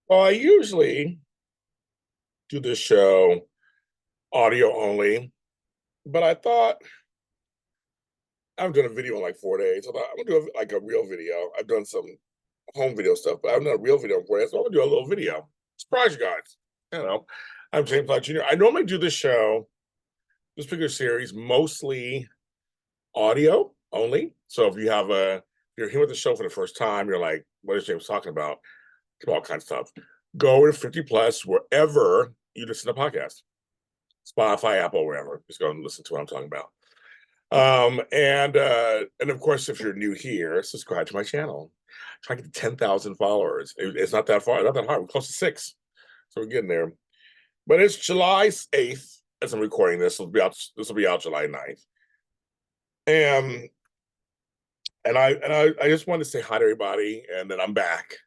Well, I usually do this show audio only, but I thought I'm doing a video in like 4 days. I thought I'm gonna do like a real video. I've done some home video stuff, but I've done a real video in 4 days. So I'm gonna do a little video. Surprise you guys. You know, I'm James Lott Jr. I normally do this show, this particular series, mostly audio only. So if you're here with the show for the first time, you're like, what is James talking about? All kinds of stuff. Go to 50 plus wherever you listen to podcasts. Spotify, Apple, wherever. Just go and listen to what I'm talking about. And of course, if you're new here, subscribe to my channel. Try to get to 10,000 followers. It's not that far, not that hard. We're close to 6, so we're getting there. But it's July 8th as I'm recording this. This will be out July 9th. And I just wanted to say hi to everybody, and then I'm back.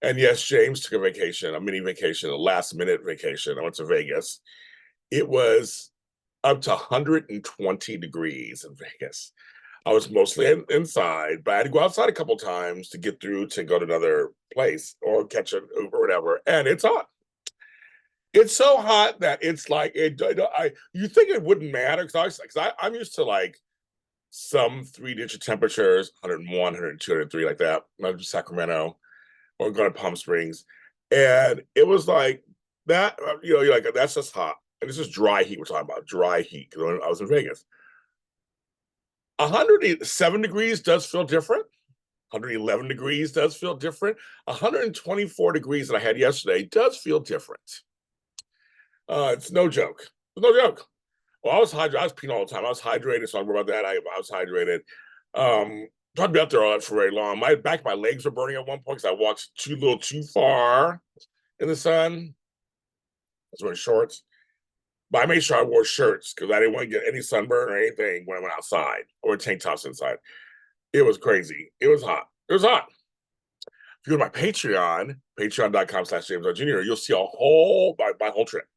And yes, James took a vacation, a mini vacation, a last minute vacation. I went to Vegas. It was up to 120 degrees in Vegas. I was mostly inside, but I had to go outside a couple times to get through to go to another place or catch an Uber or whatever. And it's hot. It's so hot that it's like you think it wouldn't matter because I'm used to like some 3-digit temperatures, 101, 102, 103, like that. Like Sacramento or going to Palm Springs, and it was like that. You're like, that's just hot. And this is dry heat we're talking about, dry heat. Because I was in Vegas, 107 degrees does feel different. 111 degrees does feel different. 124 degrees that I had yesterday does feel different. It's no joke. It's no joke. Well, I was hydrated. I was peeing all the time. I was hydrated, so I'm about that. I was hydrated. I'd be out there all that for very long. My back, my legs were burning at one point because I walked a little too far in the sun. I was wearing shorts. But I made sure I wore shirts because I didn't want to get any sunburn or anything when I went outside or tank tops inside. It was crazy. It was hot. It was hot. If you go to my Patreon, patreon.com/JamesLottJr., you'll see my whole trip.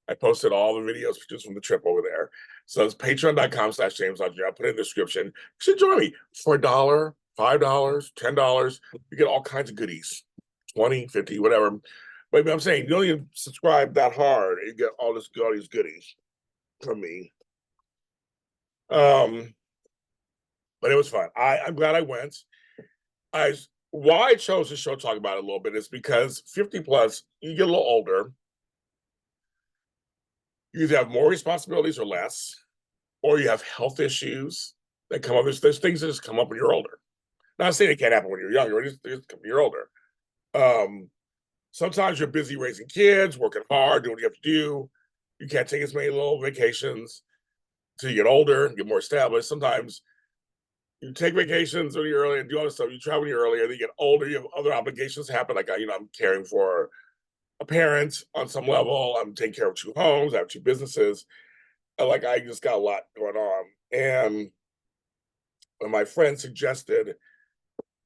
I posted all the videos just from the trip over there. So it's patreon.com/JamesLottJr. I'll put it in the description. You should join me for $1, $5, $10. You get all kinds of goodies, 20, 50, whatever. But I'm saying you don't even subscribe that hard. You get all these goodies from me. Um, but it was fun. I'm glad I went. I Why I chose the show to talk about it a little bit is because 50 plus, you get a little older. You either have more responsibilities or less, or you have health issues that come up. There's things that just come up when you're older. Not saying it can't happen when you're younger, just when you're older. Um, Sometimes you're busy raising kids, working hard, doing what you have to do. You can't take as many little vacations until you get older, get more established. Sometimes you take vacations when you're early and do all this stuff. You travel when you're earlier, then you get older. You have other obligations happen. Like, I'm caring for a parent on some level. I'm taking care of 2 homes. I have 2 businesses. I just got a lot going on. And when my friend suggested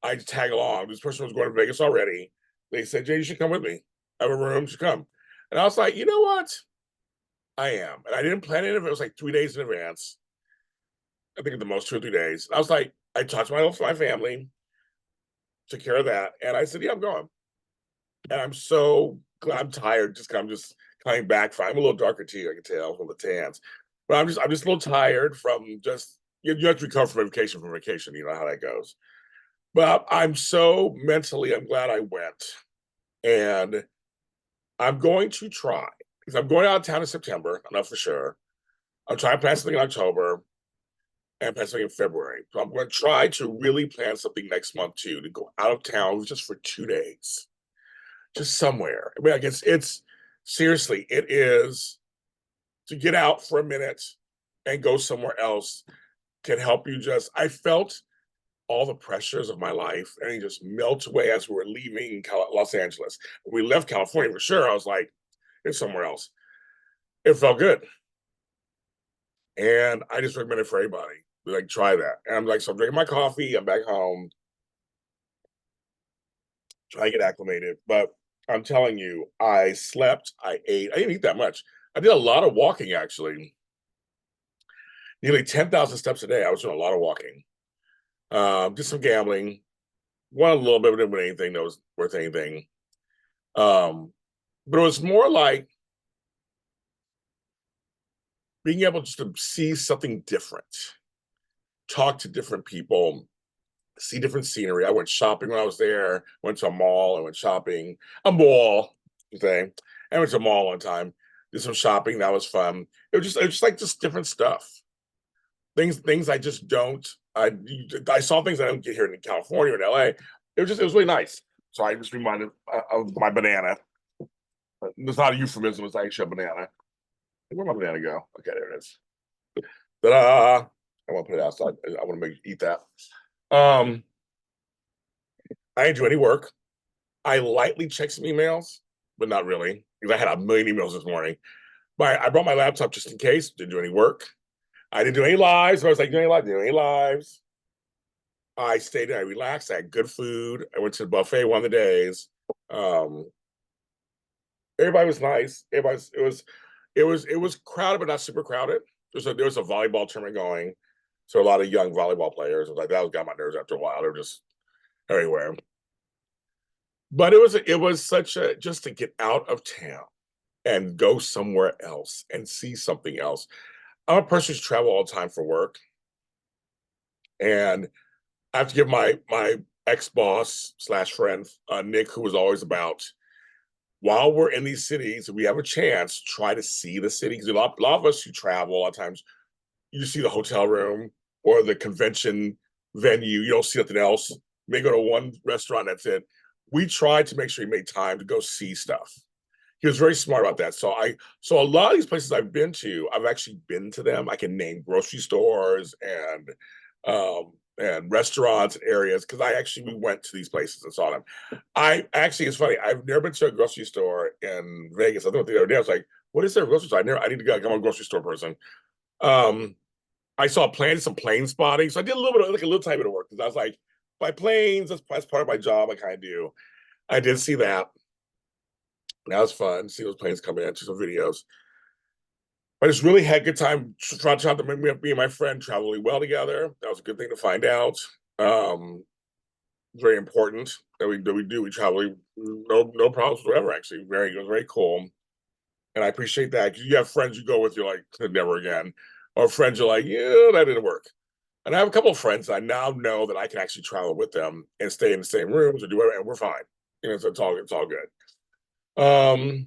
I tag along, this person was going to Vegas already. They said, Jay, you should come with me. I have a room, you should come. And I was like, you know what? I am. And I didn't plan it. It was like 3 days in advance. I think at the most 2 or 3 days. And I was like, I talked to my family, took care of that. And I said, yeah, I'm going. And I'm so glad. I'm tired. I'm just coming back from, I'm a little darker too, I can tell from the tans. But I'm just a little tired from just, you have to recover from vacation. You know how that goes. But I'm so mentally, I'm glad I went. And I'm going to try, because I'm going out of town in September, I know for sure. I'm trying to plan something in October and plan something in February. So I'm going to try to really plan something next month too, to go out of town just for 2 days, just somewhere. I mean, I guess it's seriously, it is to get out for a minute and go somewhere else can help you I felt all the pressures of my life and it just melts away as we were leaving Los Angeles. When we left California for sure, I was like, it's somewhere else. It felt good. And I just recommend it for everybody. Like, try that. And I'm like, so I'm drinking my coffee. I'm back home, trying to get acclimated. But I'm telling you, I slept, I ate. I didn't eat that much. I did a lot of walking, actually. Nearly 10,000 steps a day. I was doing a lot of walking. Did some gambling. Won a little bit, but didn't win anything that was worth anything. But it was more like being able just to see something different, talk to different people, see different scenery. I went shopping when I was there, went to a mall, I went shopping, a mall thing. I went to a mall one time, did some shopping, that was fun. It was just like just different stuff. Things I just don't I saw things I don't get here in California or in LA. It was really nice. So I just reminded of my banana. It's not a euphemism, it's actually a banana. Where'd my banana go? Okay, there it is. Ta-da! I want to put it outside. I want to eat that. Um, I didn't do any work. I lightly checked some emails, but not really, because I had a million emails this morning. But I brought my laptop just in case. Didn't do any work. I didn't do any lives. So I was like, doing any lives? Didn't do any lives. I stayed there. I relaxed. I had good food. I went to the buffet one of the days. Um, everybody was nice. It was crowded, but not super crowded. There was a volleyball tournament going, so a lot of young volleyball players. It was like that got my nerves after a while. They were just everywhere. But it was such a just to get out of town and go somewhere else and see something else. I'm a person who's travel all the time for work, and I have to give my ex boss slash friend Nick, who was always about while we're in these cities, we have a chance, try to see the city. Because a lot of us who travel, a lot of times you see the hotel room or the convention venue. You don't see nothing else. You may go to one restaurant, that's it. We tried to make sure he made time to go see stuff. He was very smart about that. So a lot of these places I've been to, I've actually been to them. I can name grocery stores and restaurants and areas because we went to these places and saw them. I actually, it's funny. I've never been to a grocery store in Vegas. I thought the other day I was like, "What is there a grocery store?" I need to go. I'm a grocery store person. Um, I saw some plane spotting, so I did a little bit of like a little tiny bit of work because I was like, by planes, that's part of my job. I kind of do. I did see that. That was fun. See those planes coming in, to some videos. I just really had a good time trying to make me and my friend travel really well together. That was a good thing to find out. Um, very important that we do. We travel no problems whatsoever. Actually, it was very cool, and I appreciate that. 'Cause you have friends you go with, you're like never again, or friends you're like, yeah, that didn't work. And I have a couple of friends that I now know that I can actually travel with them and stay in the same rooms or do whatever, and we're fine. So it's all good. Um,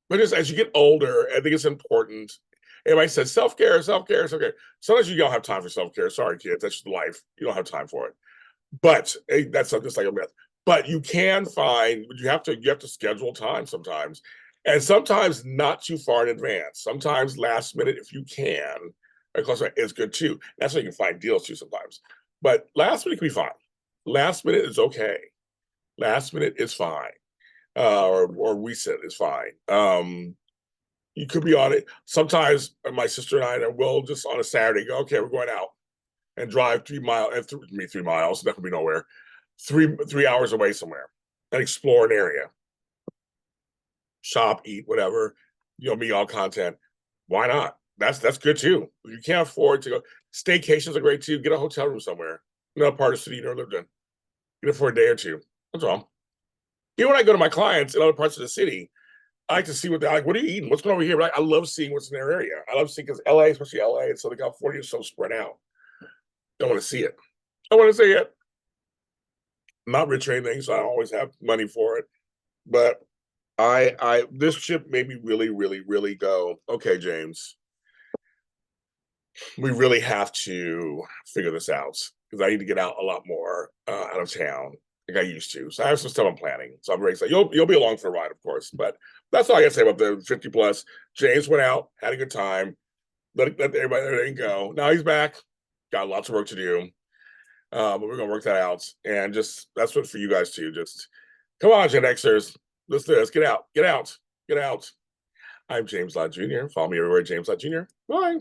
but just as you get older, I think it's important. Everybody says self-care, self-care, self-care. Sometimes you don't have time for self-care. Sorry, kids, that's just life. You don't have time for it. But that's just like a myth. But you can find you have to schedule time sometimes, and sometimes not too far in advance. Sometimes last minute if you can, because is good too. That's why you can find deals too sometimes. But last minute can be fine. Last minute is okay. Last minute is fine, or reset is fine. You could be on it. Sometimes my sister and I will just on a Saturday go, okay, we're going out and drive 3 miles, 3 miles, that could be nowhere, 3 hours away somewhere and explore an area, shop, eat, whatever, meet all content. Why not? That's good too. If you can't afford to go, staycations are great too. Get a hotel room somewhere, a part of the city you never lived in. Get it for a day or two. That's all. Even when I go to my clients in other parts of the city, I like to see what they're like. What are you eating? What's going on over here? Right? I love seeing what's in their area. I love seeing because LA, especially LA and Southern California, is so spread out. Don't want to see it. I want to see it. I'm not rich or anything, so I don't always have money for it. But this trip made me really, really, really go, okay, James, we really have to figure this out because I need to get out a lot more out of town like I used to. So I have some stuff I'm planning. So I'm very excited. You'll be along for a ride, of course. But that's all I got to say about the 50 plus. James went out, had a good time, let everybody go. Now he's back, got lots of work to do. But we're gonna work that out. And just that's what for you guys too. Just come on, Gen Xers. Let's do this. Get out. Get out. Get out. I'm James Lott Jr. Follow me everywhere, James Lott Jr. Bye.